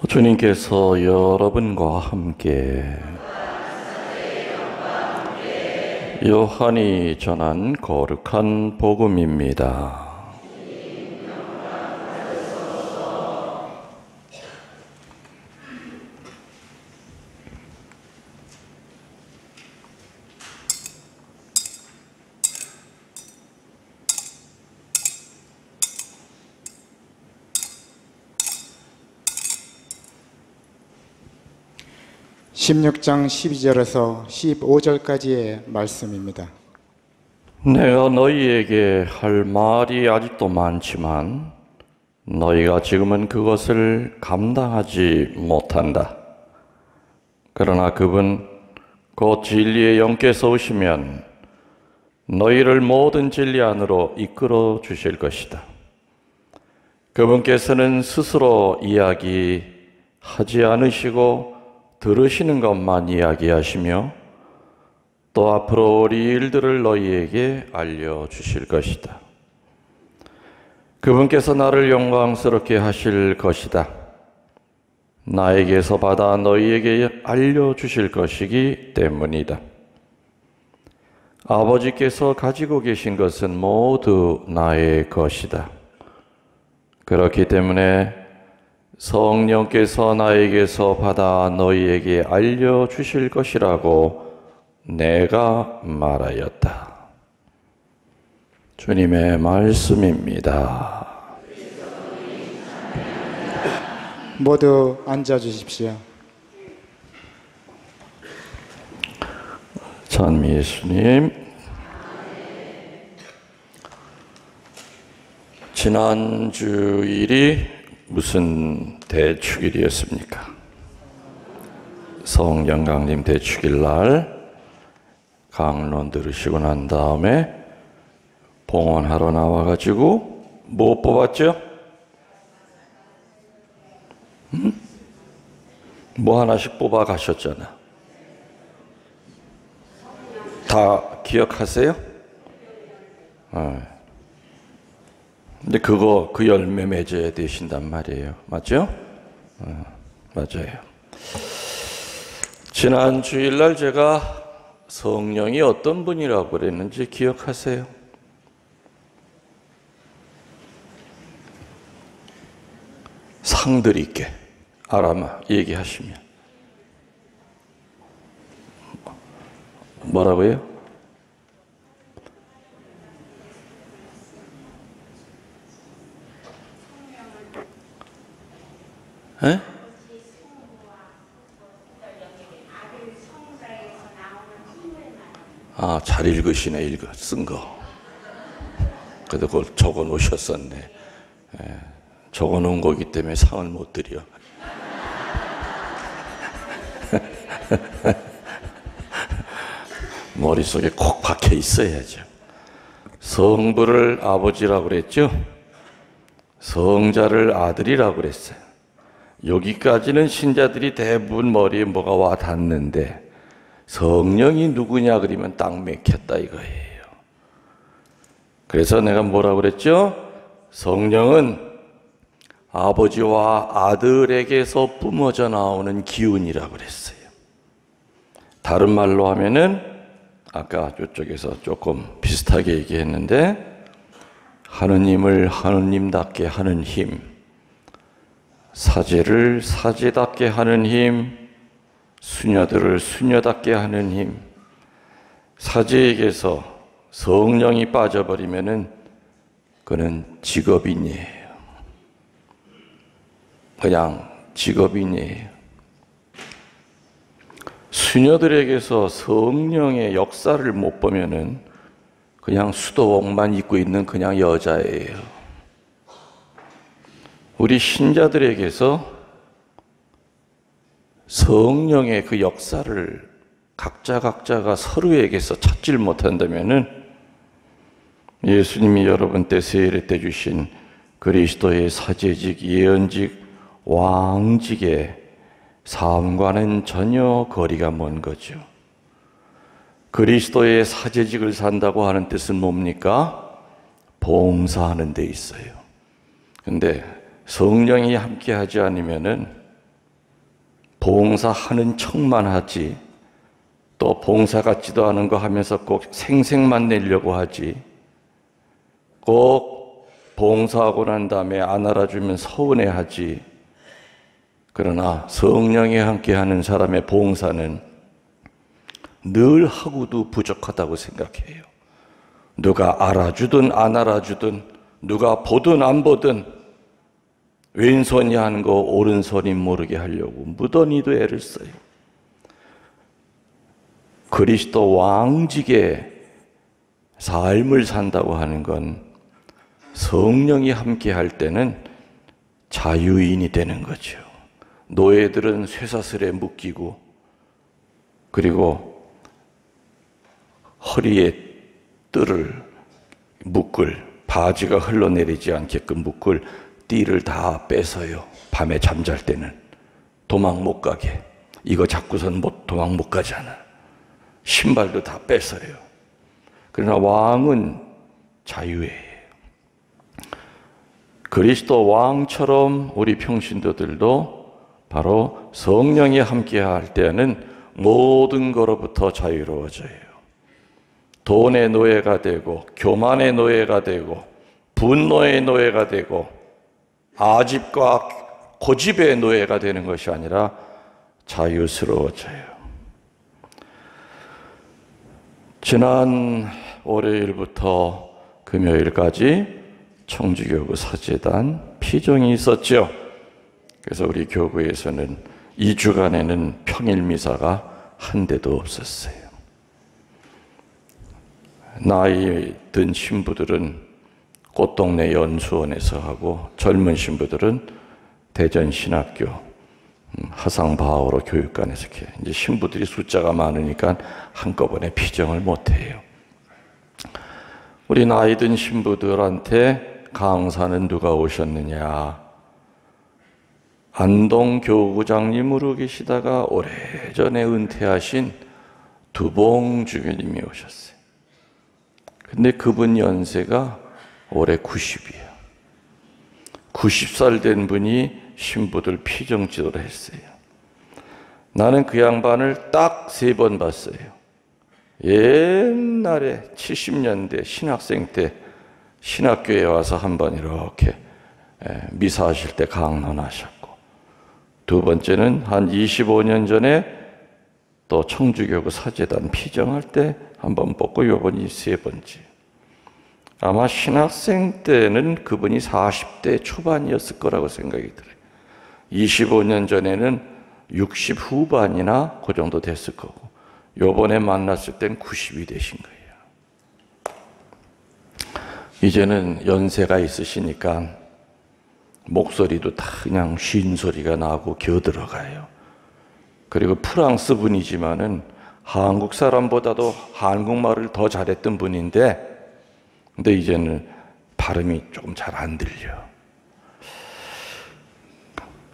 주님께서 여러분과 함께 요한이 전한 거룩한 복음입니다. 16장 12절에서 15절까지의 말씀입니다. 내가 너희에게 할 말이 아직도 많지만 너희가 지금은 그것을 감당하지 못한다. 그러나 그분 곧 진리의 영께서 오시면 너희를 모든 진리 안으로 이끌어 주실 것이다. 그분께서는 스스로 이야기하지 않으시고 들으시는 것만 이야기하시며 또 앞으로 우리 일들을 너희에게 알려주실 것이다. 그분께서 나를 영광스럽게 하실 것이다. 나에게서 받아 너희에게 알려주실 것이기 때문이다. 아버지께서 가지고 계신 것은 모두 나의 것이다. 그렇기 때문에 성령께서 나에게서 받아 너희에게 알려주실 것이라고 내가 말하였다. 주님의 말씀입니다. 모두 앉아주십시오. 찬미 예수님. 지난 주일이 무슨 대축일이었습니까? 성령강림 대축일 날 강론 들으시고 난 다음에 봉헌하러 나와가지고 뭐 뽑았죠? 뭐 하나씩 뽑아 가셨잖아. 다 기억하세요? 근데 그 열매 맺어야 되신단 말이에요. 맞죠? 맞아요. 지난 주일날 제가 성령이 어떤 분이라고 그랬는지 기억하세요? 상들 있게 아라마 얘기하시면 뭐라고요? 에? 아, 잘 읽으시네, 쓴 거. 그래도 그걸 적어 놓으셨었네. 적어 놓은 거기 때문에 상을 못 드려. 머릿속에 콕 박혀 있어야죠. 성부를 아버지라고 그랬죠? 성자를 아들이라고 그랬어요. 여기까지는 신자들이 대부분 머리에 뭐가 와 닿는데 성령이 누구냐 그러면 딱 맥혔다 이거예요. 그래서 내가 뭐라고 그랬죠? 성령은 아버지와 아들에게서 뿜어져 나오는 기운이라고 그랬어요. 다른 말로 하면은 아까 저쪽에서 조금 비슷하게 얘기했는데 하느님을 하느님답게 하는 힘, 사제를 사제답게 하는 힘, 수녀들을 수녀답게 하는 힘. 사제에게서 성령이 빠져버리면은 그는 직업인이에요. 그냥 직업인이에요. 수녀들에게서 성령의 역사를 못 보면은 그냥 수도복만 입고 있는 그냥 여자예요. 우리 신자들에게서 성령의 그 역사를 각자가 서로에게서 찾질 못한다면은 예수님이 여러분 때 세례 때 주신 그리스도의 사제직, 예언직, 왕직의 삶과는 전혀 거리가 먼 거죠. 그리스도의 사제직을 산다고 하는 뜻은 뭡니까? 봉사하는 데 있어요. 근데 성령이 함께 하지 않으면은 봉사하는 척만 하지, 또 봉사 같지도 않은 거 하면서 꼭 생색만 내려고 하지, 꼭 봉사하고 난 다음에 안 알아주면 서운해하지. 그러나 성령이 함께하는 사람의 봉사는 늘 하고도 부족하다고 생각해요. 누가 알아주든 안 알아주든, 누가 보든 안 보든 왼손이 하는 거 오른손이 모르게 하려고 무던히도 애를 써요. 그리스도 왕직의 삶을 산다고 하는 건 성령이 함께 할 때는 자유인이 되는 거죠. 노예들은 쇠사슬에 묶이고, 그리고 허리에 묶을, 바지가 흘러내리지 않게끔 묶을 띠를 다 뺏어요. 밤에 잠잘 때는 도망 못 가게. 이거 잡고선 도망 못 가잖아. 신발도 다 뺏어요. 그러나 왕은 자유예요. 그리스도 왕처럼 우리 평신도들도 바로 성령이 함께 할 때는 모든 것로부터 자유로워져요. 돈의 노예가 되고, 교만의 노예가 되고, 분노의 노예가 되고, 아집과 고집의 노예가 되는 것이 아니라 자유스러워져요. 지난 월요일부터 금요일까지 청주교구 사제단 피정이 있었죠. 그래서 우리 교구에서는 2주간에는 평일 미사가 한 대도 없었어요. 나이 든 신부들은 꽃동네 연수원에서 하고, 젊은 신부들은 대전 신학교 하상바오로 교육관에서 이렇게, 이제 신부들이 숫자가 많으니까 한꺼번에 피정을 못해요. 우리 나이 든 신부들한테 강사는 누가 오셨느냐? 안동 교구장님으로 계시다가 오래전에 은퇴하신 두봉 주교님이 오셨어요. 근데 그분 연세가 올해 90이에요. 90살 된 분이 신부들 피정 지도를 했어요. 나는 그 양반을 딱 3번 봤어요. 옛날에 70년대 신학생 때 신학교에 와서 한번 이렇게 미사하실 때 강론하셨고, 두 번째는 한 25년 전에 또 청주교구 사제단 피정할 때 한번 뽑고, 요번이 3번째. 아마 신학생 때는 그분이 40대 초반이었을 거라고 생각이 들어요. 25년 전에는 60 후반이나 그 정도 됐을 거고, 요번에 만났을 땐 90이 되신 거예요. 이제는 연세가 있으시니까 목소리도 다 그냥 쉰 소리가 나고 겨들어가요. 그리고 프랑스 분이지만은 한국 사람보다도 한국말을 더 잘했던 분인데, 근데 이제는 발음이 조금 잘 안 들려.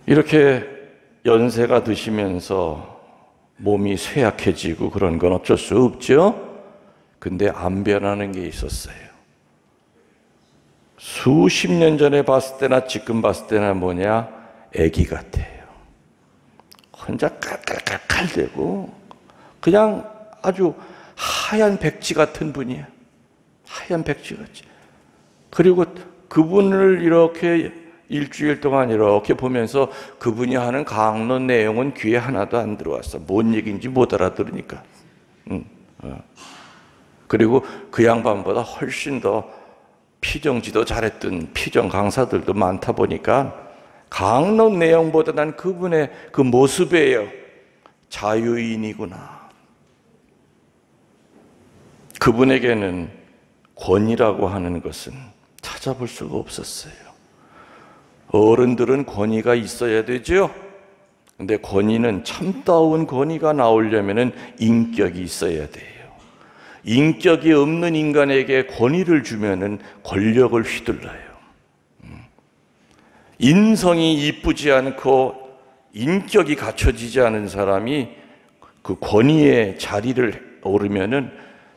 이렇게 연세가 드시면서 몸이 쇠약해지고 그런 건 어쩔 수 없죠. 근데 안 변하는 게 있었어요. 수십 년 전에 봤을 때나 지금 봤을 때나 뭐냐? 애기 같아요. 혼자 깔깔깔깔대고 그냥 아주 하얀 백지 같은 분이야. 하얀 백지 같이. 그리고 그분을 이렇게 일주일 동안 이렇게 보면서 그분이 하는 강론 내용은 귀에 하나도 안 들어왔어. 뭔 얘기인지 못 알아들으니까. 그리고 그 양반보다 훨씬 더 피정지도 잘했던 피정 강사들도 많다 보니까 강론 내용보다 난 그분의 그 모습이에요. 자유인이구나. 그분에게는 권위라고 하는 것은 찾아볼 수가 없었어요. 어른들은 권위가 있어야 되죠. 근데 권위는 참다운 권위가 나오려면 인격이 있어야 돼요. 인격이 없는 인간에게 권위를 주면은 권력을 휘둘러요. 인성이 이쁘지 않고 인격이 갖춰지지 않은 사람이 그 권위의 자리를 오르면은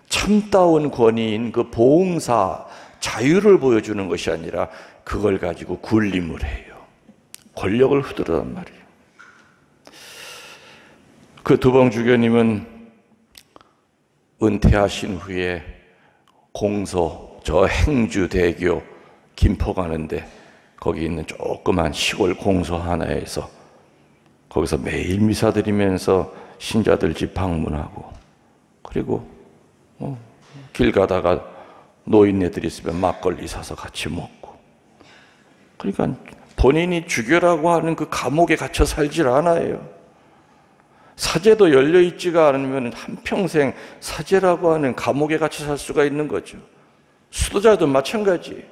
참다운 권위인 그 봉사, 자유를 보여주는 것이 아니라 그걸 가지고 군림을 해요. 권력을 휘두르단 말이에요. 그 두봉 주교님은 은퇴하신 후에 공소, 저 행주대교 김포 가는데 거기 있는 조그만 시골 공소 하나에서 거기서 매일 미사 드리면서 신자들 집 방문하고, 그리고 길 가다가 노인네들이 있으면 막걸리 사서 같이 먹고, 그러니까 본인이 주교라고 하는 그 감옥에 갇혀 살질 않아요. 사제도 열려있지가 않으면 한평생 사제라고 하는 감옥에 갇혀 살 수가 있는 거죠. 수도자도 마찬가지.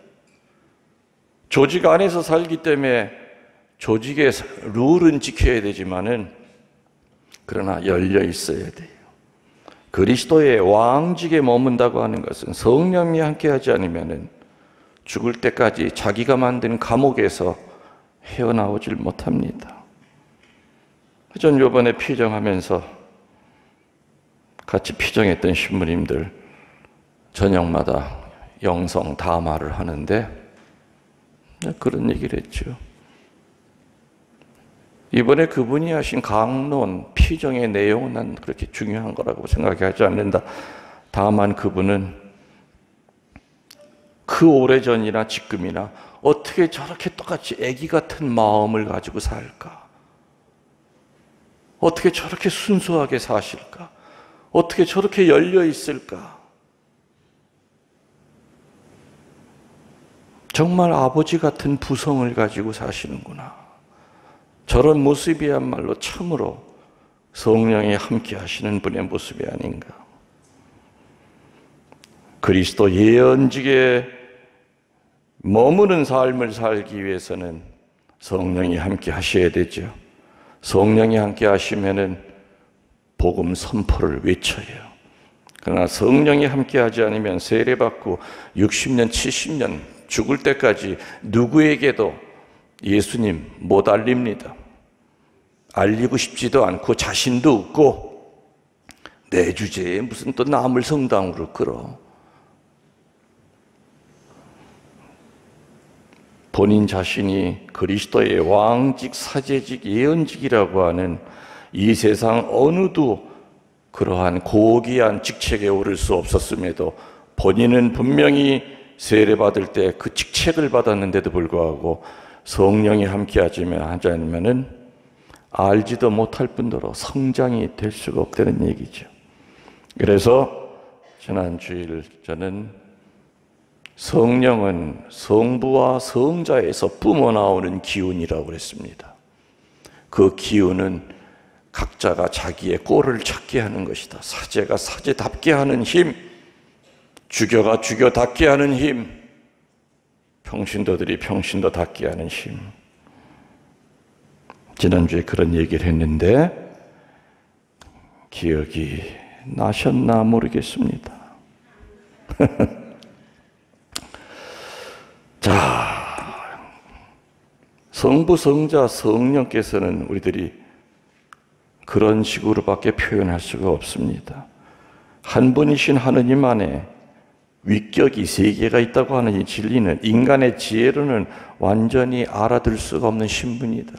조직 안에서 살기 때문에 조직의 룰은 지켜야 되지만은, 그러나 열려 있어야 돼요. 그리스도의 왕직에 머문다고 하는 것은 성령이 함께하지 않으면은 죽을 때까지 자기가 만든 감옥에서 헤어나오질 못합니다. 전 요번에 피정하면서 같이 피정했던 신부님들 저녁마다 영성 담화를 하는데 그런 얘기를 했죠. 이번에 그분이 하신 강론, 피정의 내용은 난 그렇게 중요한 거라고 생각하지 않는다. 다만 그분은 그 오래전이나 지금이나 어떻게 저렇게 똑같이 애기 같은 마음을 가지고 살까? 어떻게 저렇게 순수하게 사실까? 어떻게 저렇게 열려 있을까? 정말 아버지 같은 부성을 가지고 사시는구나. 저런 모습이야말로 참으로 성령이 함께 하시는 분의 모습이 아닌가. 그리스도 예언직에 머무는 삶을 살기 위해서는 성령이 함께 하셔야 되죠. 성령이 함께 하시면은 복음 선포를 외쳐요. 그러나 성령이 함께 하지 않으면 세례받고 60년, 70년 죽을 때까지 누구에게도 예수님 못 알립니다. 알리고 싶지도 않고 자신도 없고 내 주제에 무슨 또 남을 성당으로 끌어. 본인 자신이 그리스도의 왕직, 사제직, 예언직이라고 하는 이 세상 어느도 그러한 고귀한 직책에 오를 수 없었음에도 본인은 분명히 세례받을 때 그 직책을 받았는데도 불구하고 성령이 함께하지 않으면 알지도 못할 뿐더러 성장이 될 수가 없다는 얘기죠. 그래서 지난 주일 저는 성령은 성부와 성자에서 뿜어나오는 기운이라고 그랬습니다. 그 기운은 각자가 자기의 꼴을 찾게 하는 것이다. 사제가 사제답게 하는 힘, 주교가 주교답게 하는 힘, 평신도들이 평신도답게 하는 힘. 지난주에 그런 얘기를 했는데 기억이 나셨나 모르겠습니다. 자, 성부, 성자, 성령께서는 우리들이 그런 식으로밖에 표현할 수가 없습니다. 한 분이신 하느님 안에 위격이 세 개가 있다고 하는 이 진리는 인간의 지혜로는 완전히 알아들 수가 없는 신분이다.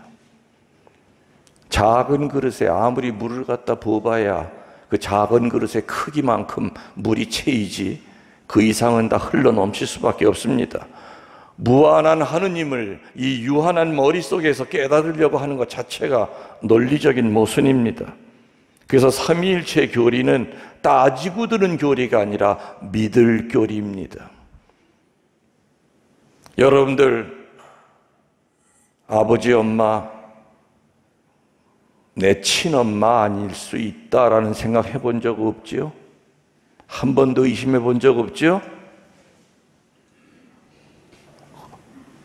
작은 그릇에 아무리 물을 갖다 부어봐야 그 작은 그릇의 크기만큼 물이 채이지 그 이상은 다 흘러 넘칠 수밖에 없습니다. 무한한 하느님을 이 유한한 머릿속에서 깨달으려고 하는 것 자체가 논리적인 모순입니다. 그래서 삼위일체 교리는 따지고 드는 교리가 아니라 믿을 교리입니다. 여러분들 아버지, 엄마, 내 친엄마 아닐 수 있다라는 생각 해본 적 없지요? 한 번도 의심해 본 적 없지요?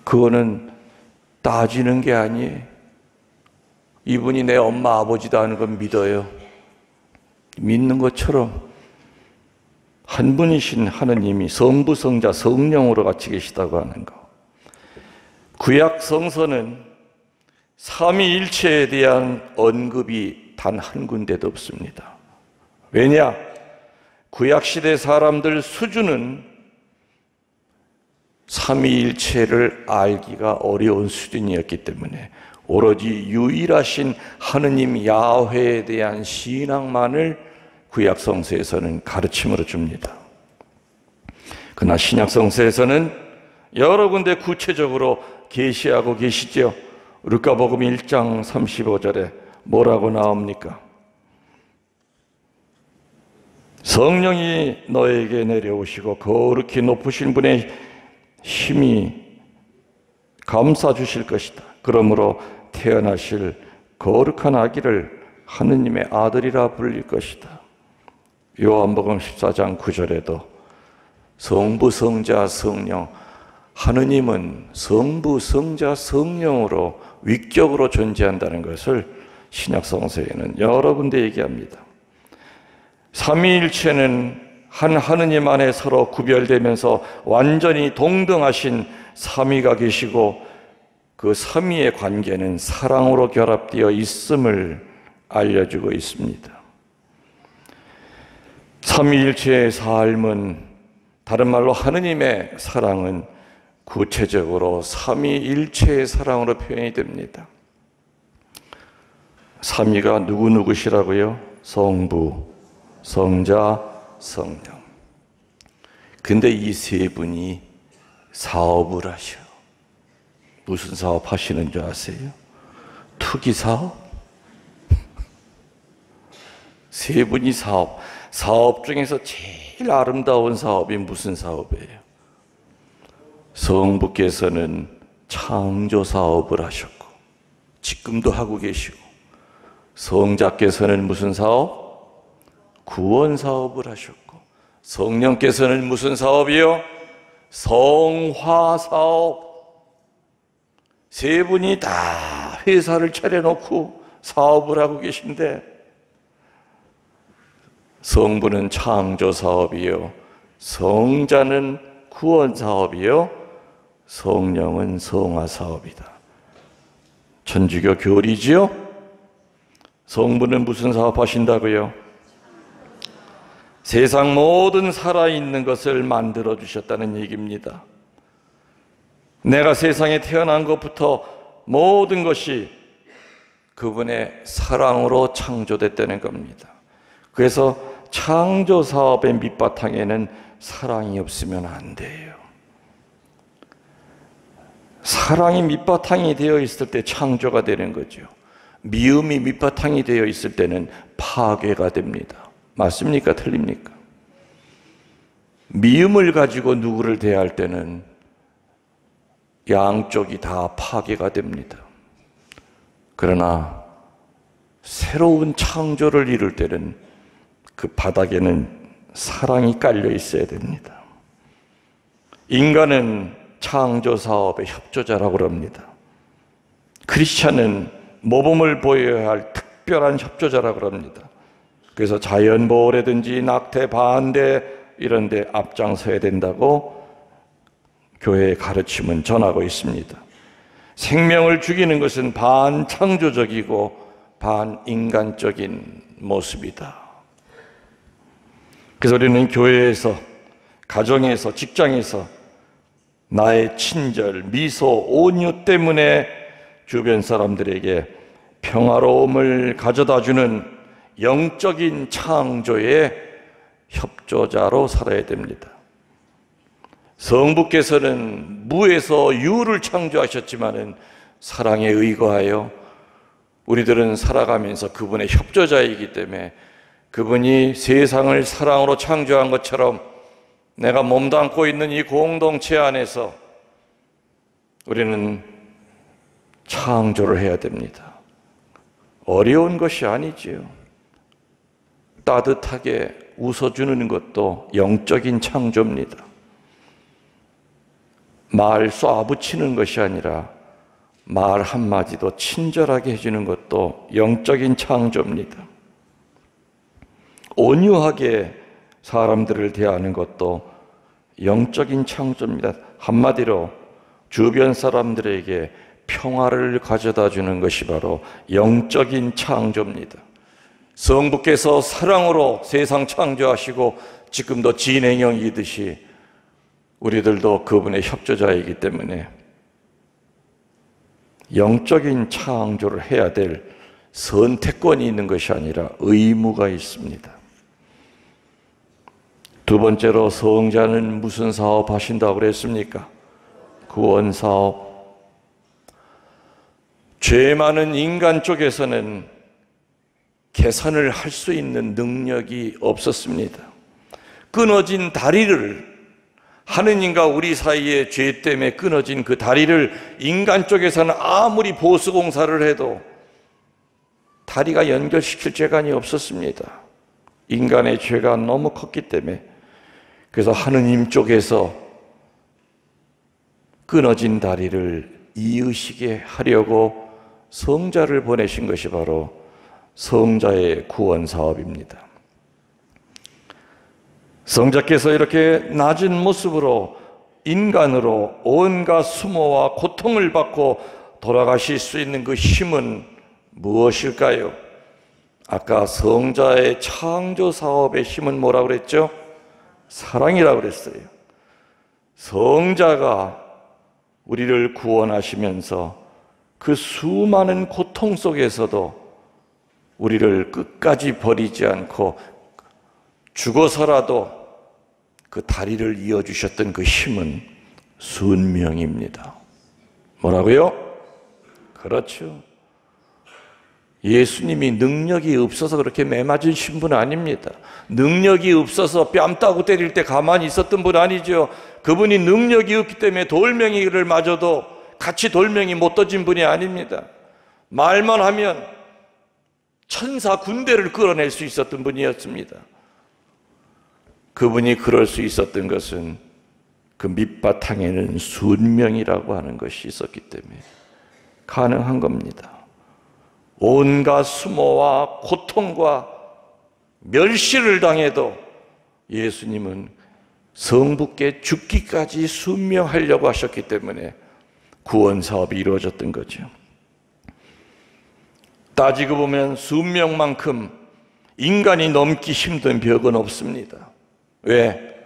그거는 따지는 게 아니에요. 이분이 내 엄마, 아버지다 하는 건 믿어요. 믿는 것처럼 한 분이신 하느님이 성부, 성자, 성령으로 같이 계시다고 하는 거. 구약 성서는 삼위일체에 대한 언급이 단 한 군데도 없습니다. 왜냐? 구약시대 사람들 수준은 삼위일체를 알기가 어려운 수준이었기 때문에 오로지 유일하신 하느님 야훼에 대한 신앙만을 구약 성서에서는 가르침으로 줍니다. 그러나 신약 성서에서는 여러 군데 구체적으로 계시하고 계시죠. 루카복음 1장 35절에 뭐라고 나옵니까? 성령이 너에게 내려오시고 거룩히 높으신 분의 힘이 감싸 주실 것이다. 그러므로 태어나실 거룩한 아기를 하느님의 아들이라 불릴 것이다. 요한복음 14장 9절에도 성부, 성자, 성령, 하느님은 성부, 성자, 성령으로 위격으로 존재한다는 것을 신약 성서에는 여러 군데 얘기합니다. 삼위일체는 한 하느님 안에 서로 구별되면서 완전히 동등하신 삼위가 계시고 그 삼위의 관계는 사랑으로 결합되어 있음을 알려주고 있습니다. 삼위일체의 삶은, 다른 말로 하느님의 사랑은 구체적으로 삼위일체의 사랑으로 표현이 됩니다. 삼위가 누구누구시라고요? 성부, 성자, 성령. 근데 이 세 분이 사업을 하셔. 무슨 사업 하시는 줄 아세요? 투기 사업? 세 분이 사업 중에서 제일 아름다운 사업이 무슨 사업이에요? 성부께서는 창조 사업을 하셨고 지금도 하고 계시고, 성자께서는 무슨 사업? 구원 사업을 하셨고, 성령께서는 무슨 사업이요? 성화 사업. 세 분이 다 회사를 차려놓고 사업을 하고 계신데, 성부는 창조 사업이요, 성자는 구원 사업이요, 성령은 성화 사업이다. 천주교 교리지요? 성부는 무슨 사업 하신다고요? 세상 모든 살아있는 것을 만들어 주셨다는 얘기입니다. 내가 세상에 태어난 것부터 모든 것이 그분의 사랑으로 창조됐다는 겁니다. 그래서 창조 사업의 밑바탕에는 사랑이 없으면 안 돼요. 사랑이 밑바탕이 되어 있을 때 창조가 되는 거죠. 미움이 밑바탕이 되어 있을 때는 파괴가 됩니다. 맞습니까? 틀립니까? 미움을 가지고 누구를 대할 때는 양쪽이 다 파괴가 됩니다. 그러나 새로운 창조를 이룰 때는 그 바닥에는 사랑이 깔려 있어야 됩니다. 인간은 창조 사업의 협조자라고 합니다. 크리스찬은 모범을 보여야 할 특별한 협조자라고 합니다. 그래서 자연보호라든지 낙태 반대 이런 데 앞장서야 된다고 교회의 가르침은 전하고 있습니다. 생명을 죽이는 것은 반창조적이고 반인간적인 모습이다. 그래서 우리는 교회에서, 가정에서, 직장에서 나의 친절, 미소, 온유 때문에 주변 사람들에게 평화로움을 가져다주는 영적인 창조의 협조자로 살아야 됩니다. 성부께서는 무에서 유를 창조하셨지만은 사랑에 의거하여 우리들은 살아가면서 그분의 협조자이기 때문에 그분이 세상을 사랑으로 창조한 것처럼 내가 몸담고 있는 이 공동체 안에서 우리는 창조를 해야 됩니다. 어려운 것이 아니지요. 따뜻하게 웃어주는 것도 영적인 창조입니다. 말 쏴붙이는 것이 아니라 말 한마디도 친절하게 해주는 것도 영적인 창조입니다. 온유하게 사람들을 대하는 것도 영적인 창조입니다. 한마디로 주변 사람들에게 평화를 가져다 주는 것이 바로 영적인 창조입니다. 성부께서 사랑으로 세상 창조하시고 지금도 진행형이듯이 우리들도 그분의 협조자이기 때문에 영적인 창조를 해야 될 선택권이 있는 것이 아니라 의무가 있습니다. 두 번째로 성자는 무슨 사업 하신다고 그랬습니까? 구원 사업. 죄 많은 인간 쪽에서는 개선을 할 수 있는 능력이 없었습니다. 끊어진 다리를, 하느님과 우리 사이에 죄 때문에 끊어진 그 다리를 인간 쪽에서는 아무리 보수공사를 해도 다리가 연결시킬 재간이 없었습니다. 인간의 죄가 너무 컸기 때문에. 그래서 하느님 쪽에서 끊어진 다리를 이으시게 하려고 성자를 보내신 것이 바로 성자의 구원 사업입니다. 성자께서 이렇게 낮은 모습으로 인간으로 온갖 수모와 고통을 받고 돌아가실 수 있는 그 힘은 무엇일까요? 아까 성자의 창조 사업의 힘은 뭐라고 그랬죠? 사랑이라고 그랬어요. 성자가 우리를 구원하시면서 그 수많은 고통 속에서도 우리를 끝까지 버리지 않고 죽어서라도 그 다리를 이어주셨던 그 힘은 순명입니다. 뭐라고요? 그렇죠. 예수님이 능력이 없어서 그렇게 매맞으신 분 아닙니다. 능력이 없어서 뺨 따고 때릴 때 가만히 있었던 분 아니죠. 그분이 능력이 없기 때문에 돌멩이를 맞아도 같이 돌멩이 못 던진 분이 아닙니다. 말만 하면 천사 군대를 끌어낼 수 있었던 분이었습니다. 그분이 그럴 수 있었던 것은 그 밑바탕에는 순명이라고 하는 것이 있었기 때문에 가능한 겁니다. 온갖 수모와 고통과 멸시를 당해도 예수님은 성부께 죽기까지 순명하려고 하셨기 때문에 구원 사업이 이루어졌던 거죠. 따지고 보면 순명만큼 인간이 넘기 힘든 벽은 없습니다. 왜?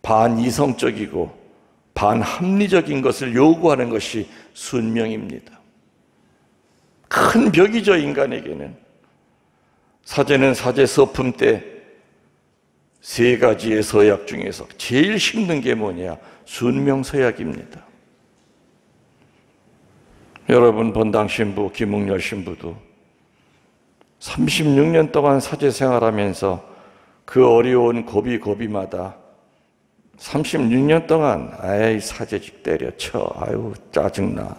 반이성적이고 반합리적인 것을 요구하는 것이 순명입니다. 큰 벽이죠, 인간에게는. 사제는 사제 서품 때 세 가지의 서약 중에서 제일 힘든 게 뭐냐? 순명서약입니다. 여러분 본당 신부 김웅열 신부도 36년 동안 사제 생활하면서 그 어려운 고비고비마다 36년 동안 아이 사제직 때려쳐, 아유 짜증나,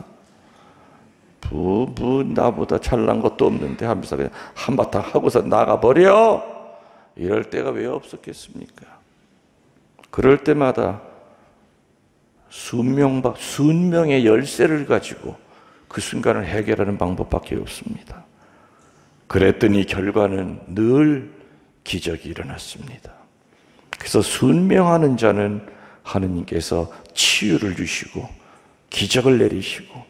나보다 잘난 것도 없는데 하면서 그냥 한바탕 하고서 나가버려, 이럴 때가 왜 없었겠습니까? 그럴 때마다 순명의 열쇠를 가지고 그 순간을 해결하는 방법밖에 없습니다. 그랬더니 결과는 늘 기적이 일어났습니다. 그래서 순명하는 자는 하느님께서 치유를 주시고 기적을 내리시고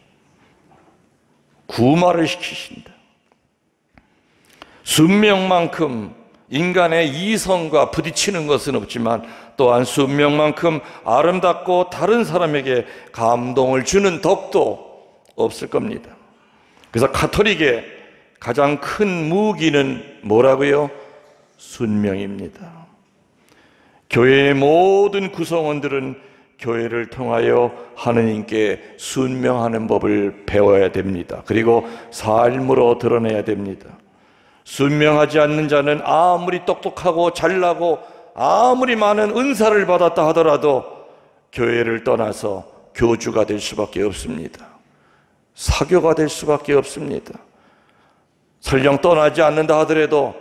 구마를 시키신다. 순명만큼 인간의 이성과 부딪히는 것은 없지만 또한 순명만큼 아름답고 다른 사람에게 감동을 주는 덕도 없을 겁니다. 그래서 가톨릭의 가장 큰 무기는 뭐라고요? 순명입니다. 교회의 모든 구성원들은 교회를 통하여 하느님께 순명하는 법을 배워야 됩니다. 그리고 삶으로 드러내야 됩니다. 순명하지 않는 자는 아무리 똑똑하고 잘나고 아무리 많은 은사를 받았다 하더라도 교회를 떠나서 교주가 될 수밖에 없습니다. 사교가 될 수밖에 없습니다. 설령 떠나지 않는다 하더라도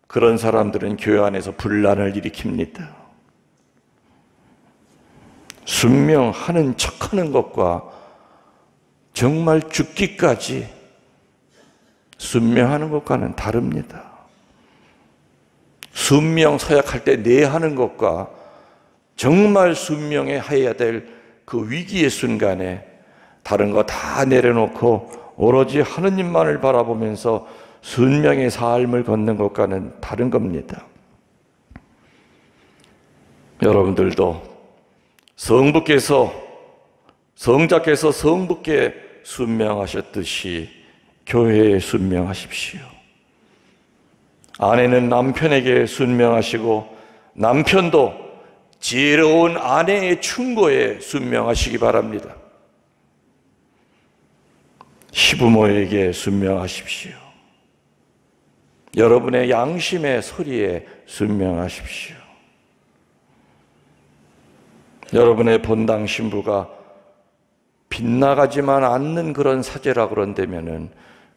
그런 사람들은 교회 안에서 분란을 일으킵니다. 순명하는 척하는 것과 정말 죽기까지 순명하는 것과는 다릅니다. 순명 서약할 때 내하는 것과 정말 순명해야 될 그 위기의 순간에 다른 거 다 내려놓고 오로지 하느님만을 바라보면서 순명의 삶을 걷는 것과는 다른 겁니다. 여러분들도 성부께서 성자께서 성부께 순명하셨듯이 교회에 순명하십시오. 아내는 남편에게 순명하시고 남편도 지혜로운 아내의 충고에 순명하시기 바랍니다. 시부모에게 순명하십시오. 여러분의 양심의 소리에 순명하십시오. 여러분의 본당 신부가 빗나가지만 않는 그런 사제라 그런다면은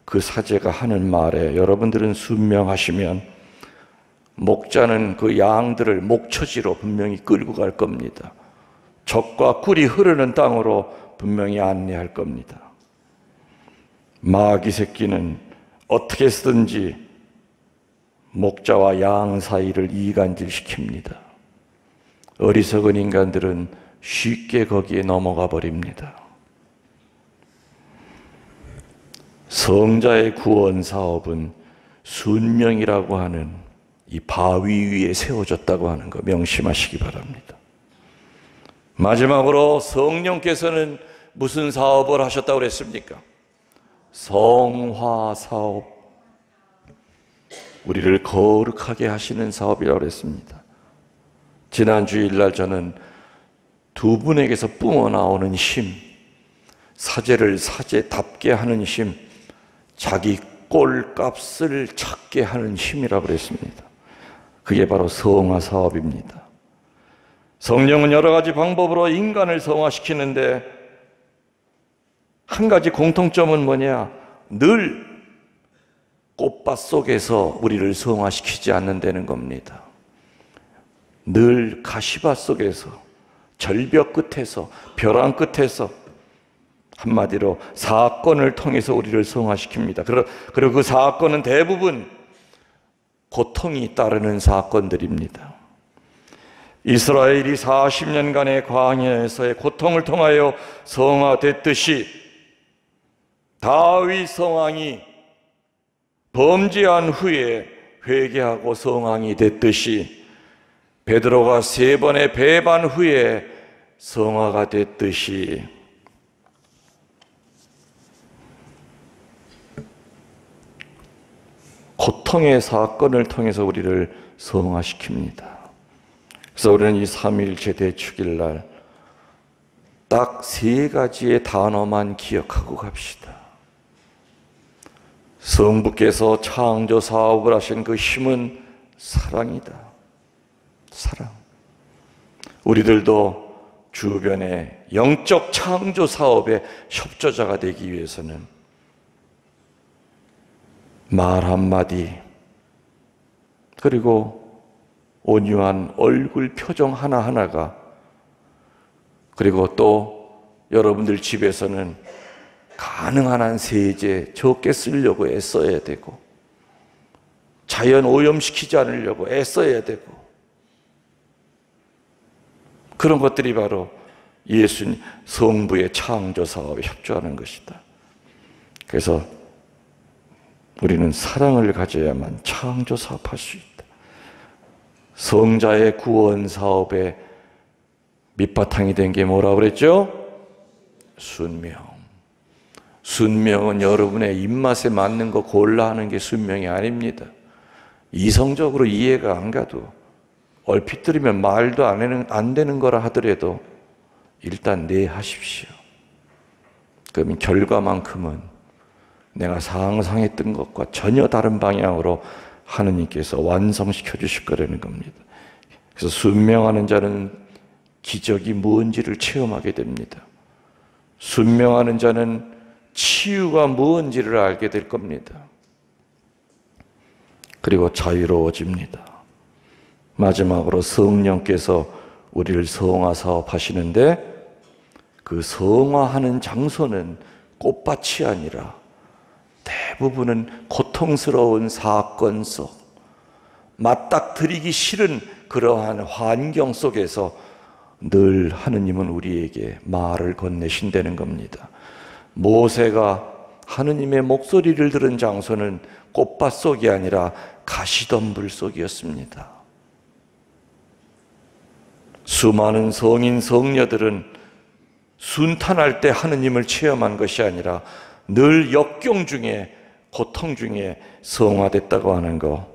그 사제가 하는 말에 여러분들은 순명하시면 목자는 그 양들을 목처지로 분명히 끌고 갈 겁니다. 젖과 꿀이 흐르는 땅으로 분명히 안내할 겁니다. 마귀 새끼는 어떻게 쓰든지 목자와 양 사이를 이간질시킵니다. 어리석은 인간들은 쉽게 거기에 넘어가 버립니다. 성자의 구원 사업은 순명이라고 하는 이 바위 위에 세워졌다고 하는 거 명심하시기 바랍니다. 마지막으로 성령께서는 무슨 사업을 하셨다고 그랬습니까? 성화 사업. 우리를 거룩하게 하시는 사업이라고 그랬습니다. 지난 주일날 저는 두 분에게서 뿜어나오는 힘, 사제를 사제답게 하는 힘, 자기 꼴값을 찾게 하는 힘이라고 그랬습니다. 그게 바로 성화 사업입니다. 성령은 여러 가지 방법으로 인간을 성화시키는데 한 가지 공통점은 뭐냐? 늘 꽃밭 속에서 우리를 성화시키지 않는다는 겁니다. 늘 가시밭 속에서, 절벽 끝에서, 벼랑 끝에서, 한마디로 사건을 통해서 우리를 성화시킵니다. 그리고 그 사건은 대부분 고통이 따르는 사건들입니다. 이스라엘이 40년간의 광야에서의 고통을 통하여 성화됐듯이 다윗 성왕이 범죄한 후에 회개하고 성왕이 됐듯이 베드로가 3번의 배반 후에 성화가 됐듯이 고통의 사건을 통해서 우리를 성화시킵니다. 그래서 우리는 이 3.1제 대축일날 딱 3가지의 단어만 기억하고 갑시다. 성부께서 창조 사업을 하신 그 힘은 사랑이다. 사랑. 우리들도 주변의 영적 창조 사업의 협조자가 되기 위해서는 말 한마디, 그리고 온유한 얼굴 표정 하나하나가, 그리고 또 여러분들 집에서는 가능한 한 세제 적게 쓰려고 애써야 되고, 자연 오염시키지 않으려고 애써야 되고, 그런 것들이 바로 예수님 성부의 창조 사업에 협조하는 것이다. 그래서 우리는 사랑을 가져야만 창조 사업할 수 있다. 성자의 구원 사업의 밑바탕이 된 게 뭐라고 그랬죠? 순명. 순명은 여러분의 입맛에 맞는 거 골라 하는 게 순명이 아닙니다. 이성적으로 이해가 안 가도, 얼핏 들으면 말도 안 되는 거라 하더라도 일단 네 하십시오. 그러면 결과만큼은 내가 상상했던 것과 전혀 다른 방향으로 하느님께서 완성시켜 주실 거라는 겁니다. 그래서 순명하는 자는 기적이 뭔지를 체험하게 됩니다. 순명하는 자는 치유가 뭔지를 알게 될 겁니다. 그리고 자유로워집니다. 마지막으로 성령께서 우리를 성화 사업하시는데 그 성화하는 장소는 꽃밭이 아니라 대부분은 고통스러운 사건 속, 맞닥뜨리기 싫은 그러한 환경 속에서 늘 하느님은 우리에게 말을 건네신다는 겁니다. 모세가 하느님의 목소리를 들은 장소는 꽃밭 속이 아니라 가시덤불 속이었습니다. 수많은 성인 성녀들은 순탄할 때 하느님을 체험한 것이 아니라 늘 역경 중에, 고통 중에 성화됐다고 하는 거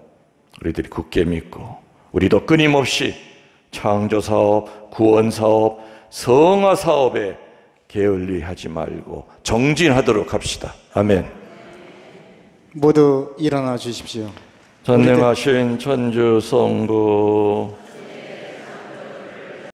우리들이 굳게 믿고, 우리도 끊임없이 창조사업, 구원사업, 성화사업에 게을리하지 말고 정진하도록 합시다. 아멘. 모두 일어나 주십시오. 전능하신 천주 성부